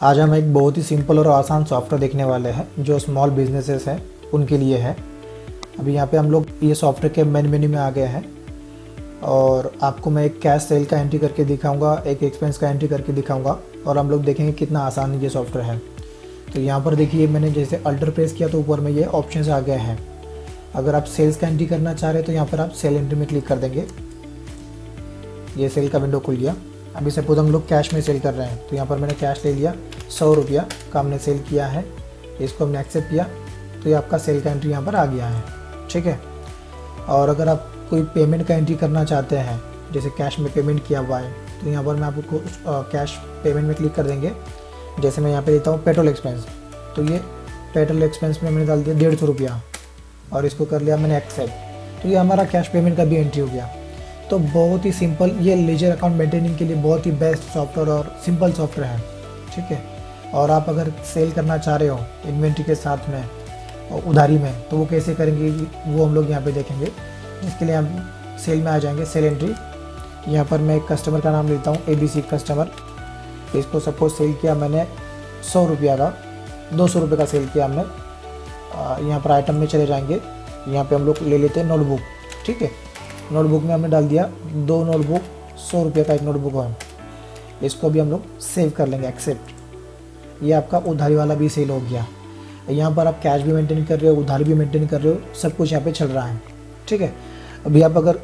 आज हम एक बहुत ही सिंपल और आसान सॉफ्टवेयर देखने वाले हैं जो स्मॉल बिजनेसेस हैं उनके लिए है। अभी यहाँ पे हम लोग ये सॉफ्टवेयर के मेन मेन्यू में आ गए हैं और आपको मैं एक कैश सेल का एंट्री करके दिखाऊंगा, एक एक्सपेंस का एंट्री करके दिखाऊंगा और हम लोग देखेंगे कितना आसान ये सॉफ्टवेयर है। तो यहाँ पर देखिए मैंने जैसे अल्टर प्रेस किया तो ऊपर में ये ऑप्शन आ गए हैं। अगर आप सेल्स का एंट्री करना चाह रहे हैं तो यहाँ पर आप सेल एंट्री में क्लिक कर देंगे। ये सेल का विंडो खुल गया। अभी सपोज हम लोग कैश में सेल कर रहे हैं तो यहाँ पर मैंने कैश ले लिया, 100 रुपया का हमने सेल किया है। इसको हमने एक्सेप्ट किया तो ये आपका सेल का एंट्री यहाँ पर आ गया है, ठीक है। और अगर आप कोई पेमेंट का एंट्री करना चाहते हैं, जैसे कैश में पेमेंट किया हुआ है तो यहाँ पर मैं आपको कैश पेमेंट में क्लिक कर देंगे। जैसे मैं यहाँ पे देता हूँ पेट्रोल एक्सपेंस, तो ये पेट्रोल एक्सपेंस में मैंने डाल दिया 150 रुपया और इसको कर लिया मैंने एक्सेप्ट, तो ये हमारा कैश पेमेंट का भी एंट्री हो गया। तो बहुत ही सिंपल, ये लेजर अकाउंट मेंटेनिंग के लिए बहुत ही बेस्ट सॉफ्टवेयर और सिंपल सॉफ्टवेयर है, ठीक है। और आप अगर सेल करना चाह रहे हो इन्वेंट्री के साथ में और उधारी में, तो वो कैसे करेंगे वो हम लोग यहाँ पे देखेंगे। इसके लिए हम सेल में आ जाएंगे, सेल एंट्री। यहाँ पर मैं एक कस्टमर का नाम लेता हूँ, ABC कस्टमर। इसको सपोज सेल किया मैंने 100 रुपया का, 200 रुपये का सेल किया हमने। यहाँ पर आइटम में चले जाएंगे, यहाँ पे हम लोग ले लेते हैं नोटबुक, ठीक है। नोटबुक में हमने डाल दिया 2 नोटबुक, 100 रुपये का एक नोटबुक है। इसको भी हम लोग सेव कर लेंगे, एक्सेप्ट। ये आपका उधारी वाला भी सेल हो गया। यहाँ पर आप कैश भी मेंटेन कर रहे हो, उधारी भी मेंटेन कर रहे हो, सब कुछ यहाँ पे चल रहा है, ठीक है। अभी आप अगर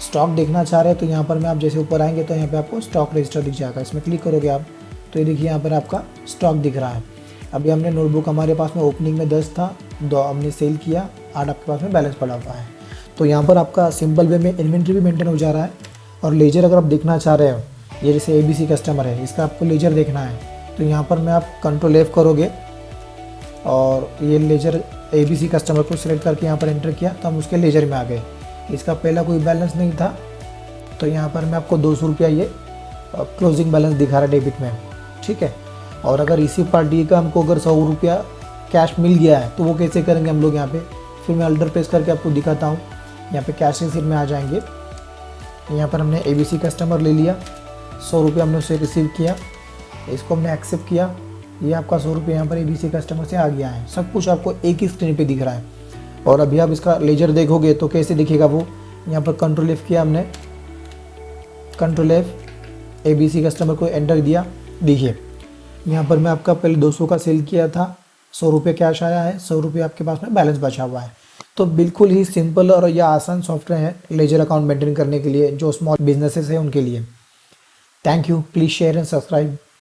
स्टॉक देखना चाह रहे हैं तो यहाँ पर में आप जैसे ऊपर आएंगे तो यहाँ पे आपको स्टॉक रजिस्टर दिख जाएगा। इसमें क्लिक करोगे आप तो ये देखिए यहाँ पर आपका स्टॉक दिख रहा है। अभी हमने नोटबुक हमारे पास में ओपनिंग में 10 था, 2 हमने सेल किया, 8 आपके पास में बैलेंस पड़ा हुआ है। तो यहाँ पर आपका सिंपल वे में इन्वेंट्री भी मेंटेन हो जा रहा है। और लेजर अगर आप देखना चाह रहे हो, ये जैसे ABC कस्टमर है, इसका आपको लेजर देखना है तो यहाँ पर में आप कंट्रोल F करोगे और ये लेजर ABC कस्टमर को सिलेक्ट करके यहाँ पर एंटर किया तो हम उसके लेजर में आ गए। इसका पहला कोई बैलेंस नहीं था तो यहाँ पर मैं आपको 200 रुपया ये क्लोजिंग बैलेंस दिखा रहा है डेबिट में, ठीक है। और अगर इसी पार्टी का हमको अगर 100 रुपया कैश मिल गया है तो वो कैसे करेंगे हम लोग यहाँ पे, फिर मैं अल्टर प्रेस करके आपको दिखाता हूँ। यहाँ पे कैश रिसीट में आ जाएंगे। यहाँ पर हमने ABC कस्टमर ले लिया, 100 रुपये हमने उसे रिसीव किया, इसको हमने एक्सेप्ट किया। ये आपका 100 रुपये यहाँ पर ABC कस्टमर से आ गया है। सब कुछ आपको एक ही स्क्रीन पे दिख रहा है। और अभी आप इसका लेजर देखोगे तो कैसे दिखेगा वो, यहाँ पर कंट्रोल F किया हमने, कंट्रोल F ABC कस्टमर को एंटर दिया। देखिए यहाँ पर मैं आपका पहले 200 का सेल किया था, 100 रुपये कैश आया है, 100 रुपये आपके पास में बैलेंस बचा हुआ है। तो बिल्कुल ही सिंपल और यह आसान सॉफ्टवेयर है लेजर अकाउंट मेंटेन करने के लिए, जो स्मॉल बिजनेसेस हैं उनके लिए। Thank you, please share and subscribe.